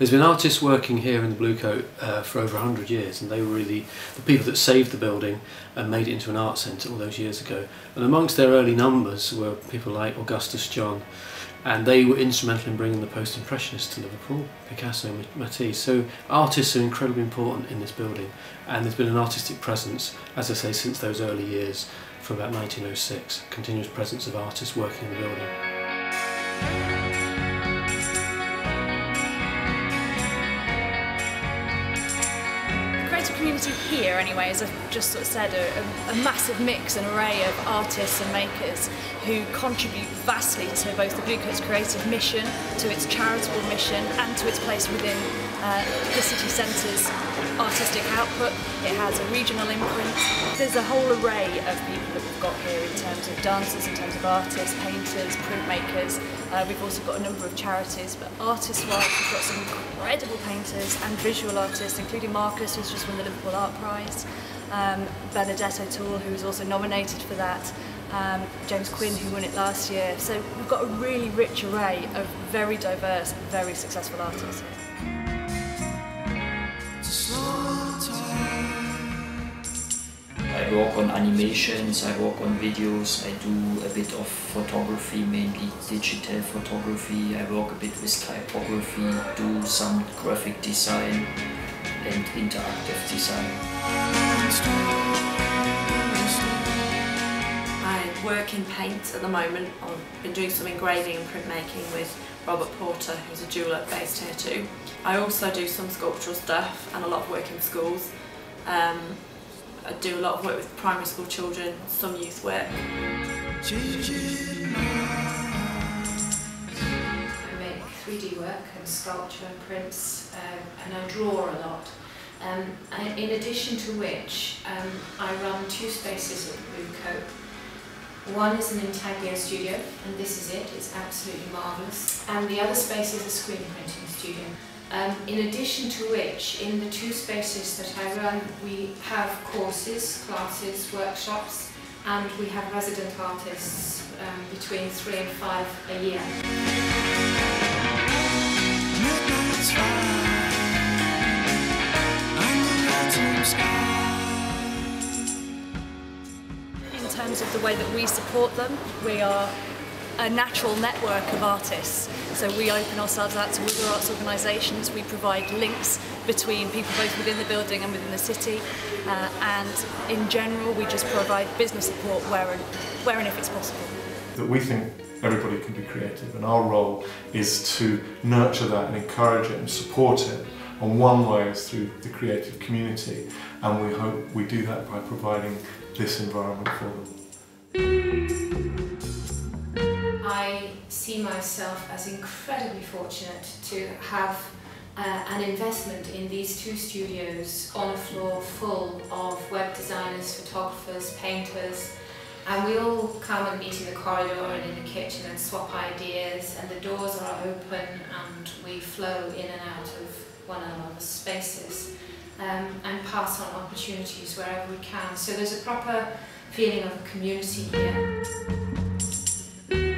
There's been artists working here in the Bluecoat for over 100 years, and they were really the people that saved the building and made it into an art centre all those years ago. And amongst their early numbers were people like Augustus John, and they were instrumental in bringing the post-impressionists to Liverpool, Picasso, Matisse. So artists are incredibly important in this building, and there's been an artistic presence, as I say, since those early years, from about 1906, continuous presence of artists working in the building. Community here anyway, as I've just sort of said, a massive mix and array of artists and makers who contribute vastly to both the Bluecoat's creative mission, to its charitable mission and to its place within the city centre's artistic output. It has a regional imprint. There's a whole array of people that we've got here in terms of dancers, in terms of artists, painters, printmakers. We've also got a number of charities, but artist-wise we've got some incredible painters and visual artists, including Marcus, who's just won the Liverpool Art Prize, Benedetto Toole, who was also nominated for that, James Quinn, who won it last year. So we've got a really rich array of very diverse, very successful artists. I work on animations, I work on videos, I do a bit of photography, mainly digital photography. I work a bit with typography, do some graphic design and interactive design. I work in paint at the moment. I've been doing some engraving and printmaking with Robert Porter, who's a jeweller based here too. I also do some sculptural stuff and a lot of work in schools. I do a lot of work with primary school children, some youth work. I make 3D work and sculpture and prints, and I draw a lot. In addition to which, I run two spaces at the Bluecoat. One is an intaglio studio, and this is it, it's absolutely marvellous. And the other space is a screen printing studio. In addition to which, in the two spaces that I run, we have courses, classes, workshops, and we have resident artists between 3 and 5 a year. In terms of the way that we support them, we are a natural network of artists. So we open ourselves out to other arts organisations, we provide links between people both within the building and within the city, and in general we just provide business support where and if it's possible. That we think everybody can be creative, and our role is to nurture that and encourage it and support it. And one way is through the creative community, and we hope we do that by providing this environment for them. I see myself as incredibly fortunate to have an investment in these two studios on a floor full of web designers, photographers, painters, and we all come and meet in the corridor and in the kitchen and swap ideas, and the doors are open and we flow in and out of one another's spaces and pass on opportunities wherever we can. So there's a proper feeling of a community here.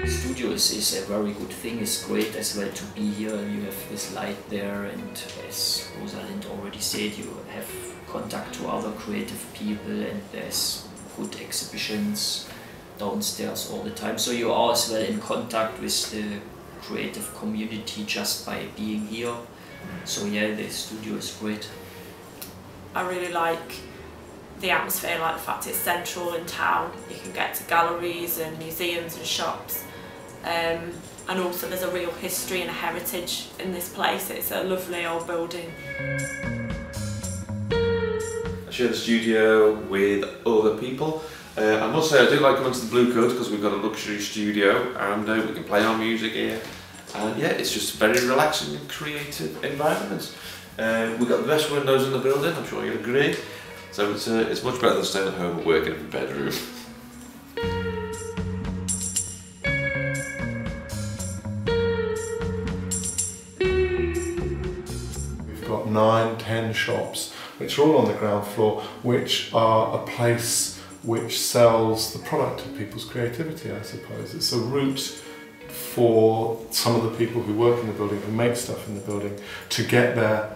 Studios is a very good thing. It's great as well to be here. You have this light there, and as Rosalind already said, you have contact to other creative people, and there's good exhibitions downstairs all the time. So you are as well in contact with the creative community just by being here. So yeah, the studio is great. I really like the atmosphere, like the fact it's central in town. You can get to galleries and museums and shops. And also there's a real history and a heritage in this place. It's a lovely old building. I share the studio with other people. I must say I do like coming to the Bluecoat because we've got a luxury studio and we can play our music here. And yeah, it's just a very relaxing and creative environment. We've got the best windows in the building, I'm sure you'll agree. So it's much better than staying at home and working in a bedroom. We've got 9-10 shops, which are all on the ground floor, which are a place which sells the product of people's creativity, I suppose. It's a route for some of the people who work in the building, who make stuff in the building, to get their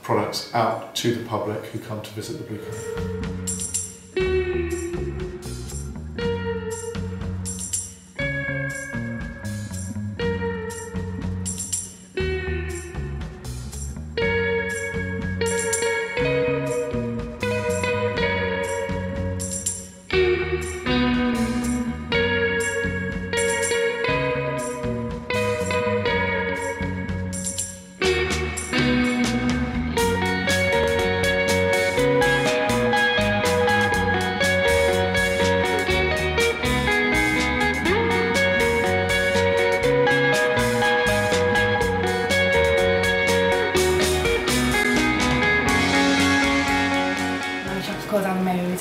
products out to the public who come to visit the Bluecoat.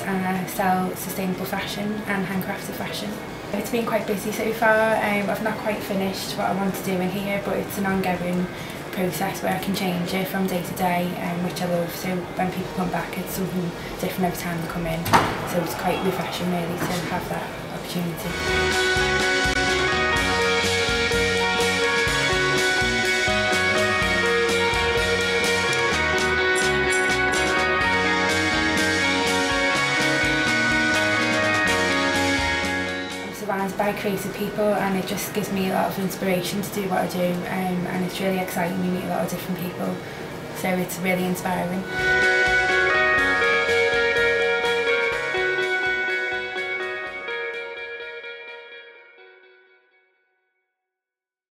And I sell sustainable fashion and handcrafted fashion. It's been quite busy so far. I've not quite finished what I want to do in here, but it's an ongoing process where I can change it from day to day, which I love. So when people come back, it's something different every time they come in. So it's quite refreshing really to have that opportunity. Surrounded by creative people, and it just gives me a lot of inspiration to do what I do, and it's really exciting. We meet a lot of different people, so it's really inspiring.